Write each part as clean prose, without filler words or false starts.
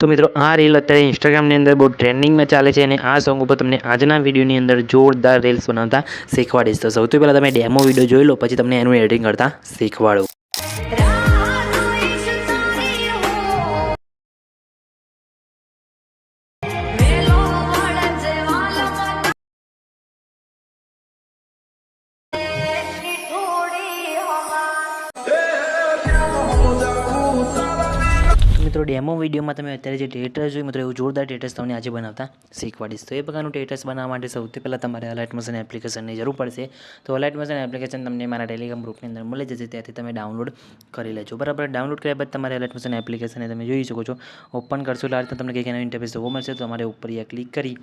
तो मित्रों आ रील अत्यारे इंस्टाग्रामनी अंदर बहुत ट्रेंडिंग में चाले छे अने आ सॉन्ग पर तमने आजना विडियोनी अंदर जोरदार रील्स बनावता शीखवाड़ीश। तो सौथी पहला तमे डेमो विडियो जोई लो, पछी तमने एनुं एडिटिंग करता शीखवाडुं। मित्रों डेमो विडियो में तमे अत्यारे जे टेटस जोई मित्रों एवुं जोरदार टेटस तमने आज बनावता शीखवाड़ीश। तो ए प्रकारनुं टेटस बनाववा माटे सौथी पहला तमारे अलाइट मोशन एप्लिकेशननी जरूर पड़शे। तो अलाइट मोशन एप्लिकेशन तमने मारा टेलिग्राम ग्रुपनी अंदर मळी जशे, त्याथी तमे डाउनलॉड करी लेजो। बराबर डाउनलॉड कर्या बाद तमारे अलाइट मोशन एप्लिकेशनने तमे जोई शको छो। ओपन करशो એટલે આ રીતે તમને કંઈક એનો ઇન્ટરફેસ જોવા મળશે। તો તમારે ઉપર અહીંયા ક્લિક કરી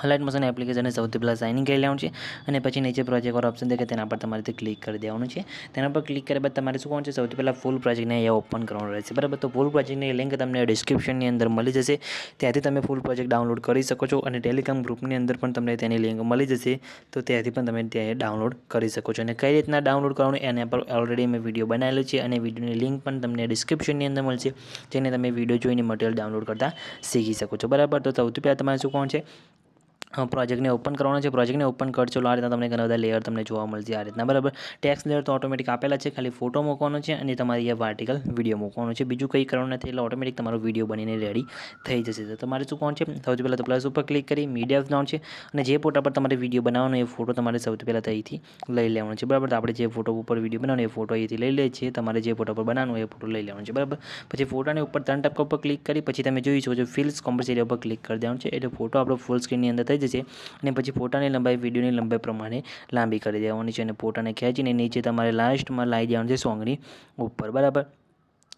अलाइट मोशन एप्लिकेशन सौथी पहला साइन इन कर लेवानुं छे अने पछी नीचे प्रोजेक्ट वाळो ऑप्शन देखाय तेना पर तमारे क्लिक कर देवानुं छे। तेना पर क्लिक कर्या बाद तमारे शुं करवानुं छे, सौथी पहला फूल प्रोजेक्टने अहींया ओपन करवानुं रहेशे। बराबर तो फूल प्रोजेक्टनी लिंक तमने डिस्क्रिप्शननी अंदर मळी जशे, त्यांथी तमे फूल प्रोजेक्ट डाउनलॉड करी शको छो अने टेलिग्राम ग्रुपनी अंदर पण तमने तेनी लिंक मळी जशे, तो त्यांथी पण तमे त्यां डाउनलॉड करी शको छो। अने कई रीतना डाउनलॉड करवानुं एना पर ऑलरेडी मैं विडियो बनावेलो छे अने विडियोनी लिंक पण तमने डिस्क्रिप्शननी अंदर मळशे, जेने तमे विडियो जोईने मटीरियल डाउनलॉड करता शीखी शको छो। बराबर तो सौथी पहला तमारे शुं करवानुं छे, प्रोजेक्ट ने ओपन करवानो छे। प्रोजेक्ट ने ओपन करशो आ रीतना तमने घणा बधा लेयर तमने जोवा मळशे आ रीतना। बराबर टेक्स्ट लेयर तो ऑटोमेटिक आपेला छे, खाली फोटो मूकવાનો छे अने तमारे अहींया वर्टिकल विडियो मूकવાનો छे, बीजुं कंई करवानुं नथी। એટલે ऑटोमेटिक तमारो विडियो बनीने रेडी थई जशे। तो तमारे शुं करवानुं छे, सौथी पहला तो प्लस पर क्लिक करी मीडिया जवानुं छे अने जे फोटा पर तमारे विडियो बनावવાનો ए फोटो तमारे सौथी पहला અહીંથી લઈ લેવાનો છે। बराबर तो આપણે જે फोटो ઉપર विडियो बनावવાનો એ फोटो અહીંથી લઈ લઈએ છીએ। તમારે જે फोटो पर बनावવાનો એ फोटो લઈ લેવાનો છે। बराबर પછી फोटाની ઉપર ત્રણ ટપકા ઉપર ક્લિક કરી પછી તમે જોઈ શકો છો ફિલ્સ કોમ્પોઝિટ ઉપર ક્લિક કરી દેવાનું છે, એટલે फोटो આપણો ફૂલ સ્ક્રીનની અંદર થઈ જશે। અને પછી फोटानी लंबाई विडियोनी लंबाई प्रमाणे लांबी कर देवानी छे अने फोटाने खेंचीने नीचे तमारे लास्टमां लाई देवानुं छे सॉन्गनी उपर। बराबर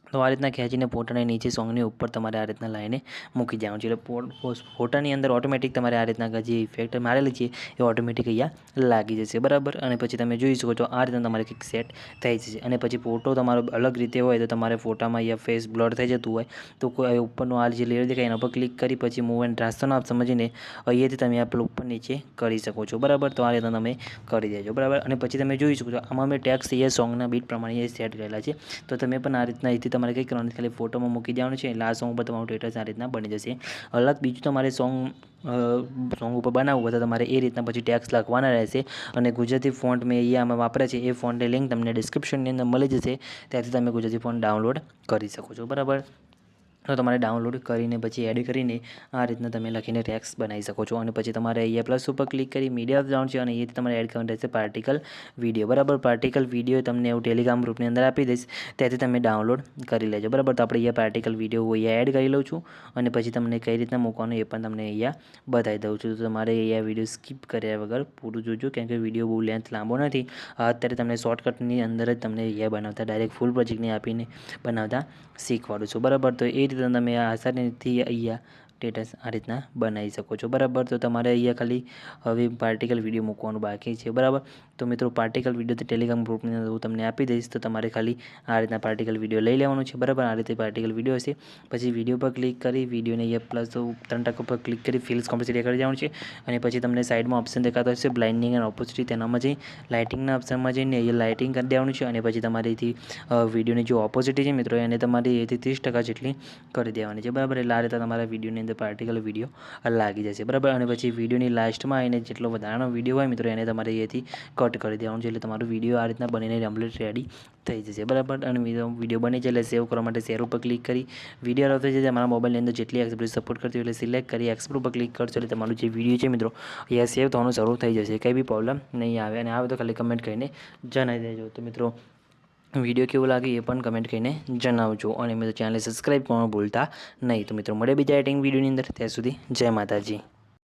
तो आ रीतना खेंचीने फोटाने नीचे सॉन्गनी उपर तमारे आ रीतना लाईने मूकी देवानुं छे, એટલે फोटानी अंदर ऑटोमेटिक तमारे आ रीतना जे इफेक्ट मारेली छे ए ऑटोमेटिक अहींया लागी जशे। बराबर अने पछी तमे जोई शको छो आ रीतना तमारे कंईक सेट थई जशे। अने पछी फोटो तमारो अलग रीते होय तो तमारे फोटामां अहींया फेस ब्लर थई जतुं होय तो कोई उपरनो आ जे लेयर देखाय एना पर क्लिक करी पछी मूव एंड ट्रांसफरनो ऑप्शन समजीने અહીંયાથી તમે આ પેલું ઉપર નીચે કરી શકો છો। બરાબર તો આ રીતના તમે કરી દેજો। બરાબર અને પછી તમે જોઈ શકો છો આમાં મેં ટેક્સ એ સોંગના બીટ પ્રમાણે એ સેટ કરેલા છે। તો તમે પણ આ રીતના અહીંથી તમારે કંઈ કરવાનું ખાલી ફોટોમાં મૂકી દેવાનું છે, એટલે આ સોંગ પર તમારું સ્ટેટસ આ રીતના બની જશે। અલગ બીજું તમારે સોંગ ઉપર બનાવવું હોય તો તમારે એ રીતના પછી ટેક્સ લખવાના રહેશે અને ગુજરાતી ફોન્ટ મેં અહીંયા આમાં વાપરે છે એ ફોન્ટની લિંક તમને ડિસ્ક્રિપ્શનની અંદર મળી જશે, ત્યાંથી તમે ગુજરાતી ફોન્ટ ડાઉનલોડ કરી શકો છો। બરાબર तो तमारे डाउनलॉड करीने पछी एड करीने आ रीतना तमे लखीने टेक्स्ट बनावी शको छो। अने पछी तमारे अहींया प्लस पर क्लिक करी मीडिया जवानुं छे अने अहींयाथी तमारे एड करवानुं रहेशे पार्टिकल विडियो। बराबर पार्टिकल विडियो तमने एवुं टेलिग्राम ग्रुपनी अंदर आपी दईश, त्याथी तमे डाउनलॉड करी लेजो। बराबर तो आपणे अहींया पार्टिकल विडियो हूँ अहींया एड करी लઉં છું અને પછી તમને કઈ રીતના મૂકવાનું એ પણ તમને અહીંયા બતાવી દઉં છું। તો તમારે અહીંયા વિડીયો સ્કીપ કર્યા વગર પૂરું જોજો, કેમ કે વિડીયો બહુ લેન્થ લાંબો નથી। અત્યારે તમને શોર્ટકટની અંદર જ તમને અહીંયા બનાવતા ડાયરેક્ટ ફૂલ પ્રોજેક્ટને આપીને બનાવતા શીખવાડું છું। બરાબર તો એ રીતના તમે આસાનીથી અહીંયા સ્ટેટસ આ રીતના બનાવી શકો છો। બરાબર તો તમારે અહીંયા ખાલી હવે પાર્ટિકલ વિડીયો મૂકવાનું બાકી છે। બરાબર તો મિત્રો પાર્ટિકલ વિડીયો તો ટેલિગ્રામ ગ્રુપની અંદર હું તમને આપી દઈશ, તો તમારે ખાલી આ રીતના પાર્ટિકલ વિડીયો લઈ લેવાનું છે। બરાબર આ રીતે પાર્ટિકલ વિડીયો હશે, પછી વિડીયો પર ક્લિક કરી વિડીયોને અહીંયા પ્લસ 3 પર ક્લિક કરી ફિલ્સ કોમ્પોઝિટ કરી દેવાનું છે અને પછી તમને સાઈડમાં ઓપ્શન દેખાતો હશે બ્લાઇન્ડિંગ એન્ડ ઓપોસિટી, તેનામાં જઈ લાઇટિંગના ઓપ્શનમાં જઈને અહીંયા લાઇટિંગ કરી દેવાનું છે અને પછી તમારે અહીંથી વિડીયોની જે ઓપોસિટી છે મિત્રો એને તમારે એથી 30% જેટલી કરી દેવાની છે। બરાબર એટલે આ રીતે તમારા વિડીયોની અંદર પાર્ટિકલ વિડીયો લાગી જશે। બરાબર અને પછી વિડીયોની લાસ્ટમાં આવીને જેટલો વધારાનો વિડીયો હોય મિત્રો એને તમારે અહીંયાથી કટ કરી દેવાનું છે, એટલે તમારો વિડીયો આ રીતના બનીને કમ્પ્લીટ રેડી થઈ જશે। બરાબર અને વિડીયો બની જાય એટલે સેવ કરવા માટે શેર ઉપર ક્લિક કરી વિડીયો રદ થઈ જાય તમારા મોબાઈલની અંદર જેટલી એક્સપ્રેસ સપોર્ટ કરતી હોય એટલે સિલેક્ટ કરી એક્સપ્લોર પર ક્લિક કરશો એટલે તમારું જે વિડીયો છે મિત્રો અહીંયા સેવ થવાનું શરૂ થઈ જશે, કંઈ બી પ્રોબ્લેમ નહીં આવે। અને આવે તો ખાલી કમેન્ટ કરીને જણાવી દેજો। તો મિત્રો વિડીયો કેવો લાગે એ પણ કમેન્ટ કરીને જણાવજો અને મિત્રો ચેનલને સબસ્ક્રાઈબ કરવાનું ભૂલતા નહીં। તો મિત્રો મળે બીજા એડિટિંગ વિડીયોની અંદર, ત્યાં સુધી જય માતાજી।